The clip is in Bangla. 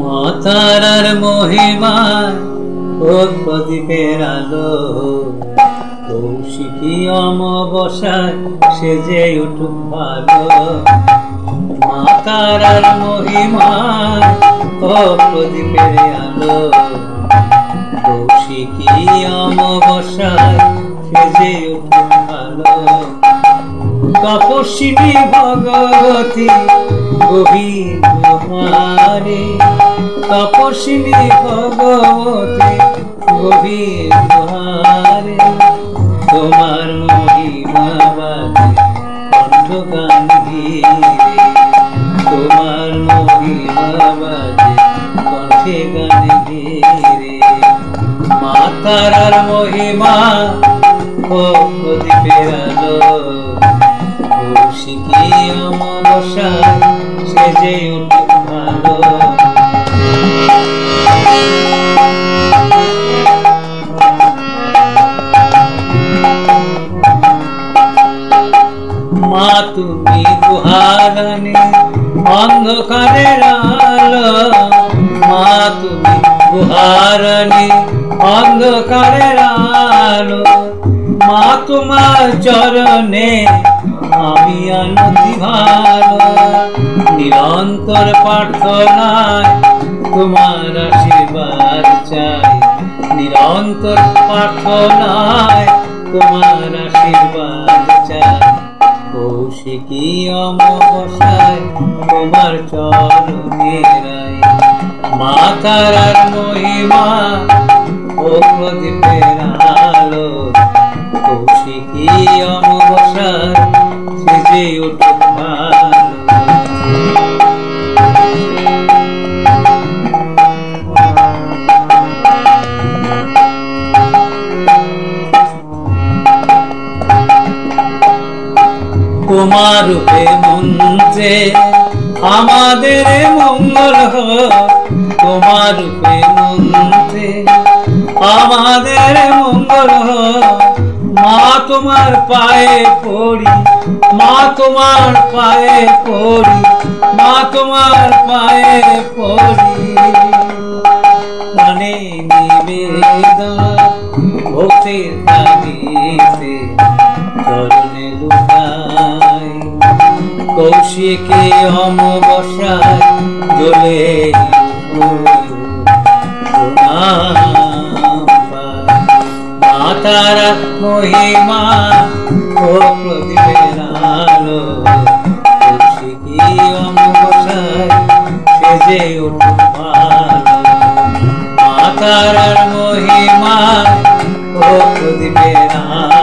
মাতারার মহিমায় ও প্রদীপের আলো, কৌশিকী অমাবস্যায় সেজে উঠুক ভালো। মাতারার মহিমায় ও প্রদীপের আলো, কৌশিকী অমাবস্যায় সেজে উঠুক ভালো। তপস্বিনী ভগবতী গোবিন্দ হারে, তপস্বিনী ভগবতী গোবিন্দ হারে, তোমার মহিমা বাজে কণ্ঠগান ধীরে, তোমার মহিমা বাজে কণ্ঠে গান ধীরে। মাতারার মহিমা ও প্রদীপের আলো, কৌশিকী অমাবস্যায় সেজে উঠুক ভালো। মা তুমি গুহারানী অন্ধকারের আলো, মা তুমি গুহারানী অন্ধকারের আলো। মা তোমার চরণে আমি আনতি ভালো, নিরন্তর প্রার্থনায় তোমার আশীর্বাদ চাই, নিরন্তর প্রার্থনায় তোমার আশীর্বাদ চাই। কৌশিকী অমাবস্যায় তোমার চরণে রাই, মাতারার মহিমা ও প্রদীপের আলো, কৌশিকী অমাবস্যায় সেজে উঠুক ভালো। তোমার রূপে মন্ত্রে আমাদের মঙ্গল হয়, তোমার রূপে মন্ত্রে আমাদের মঙ্গল হয়। মা তোমার পায়ে পড়ি, মা তোমার পায়ে পড়ি, মা তোমার পায়ে পড়ি। প্রাণে নিবেদন ভক্তির কানিতে চরণে লুকাই, কৌশিকী অমাবস্যায় জ্বলে মাতারার মহিমা ও প্রদীপের আলো, কৌশিকী অমাবস্যায় সেজে উঠুক ভালো। মাতারার মহিমা ও প্রদীপের আলো,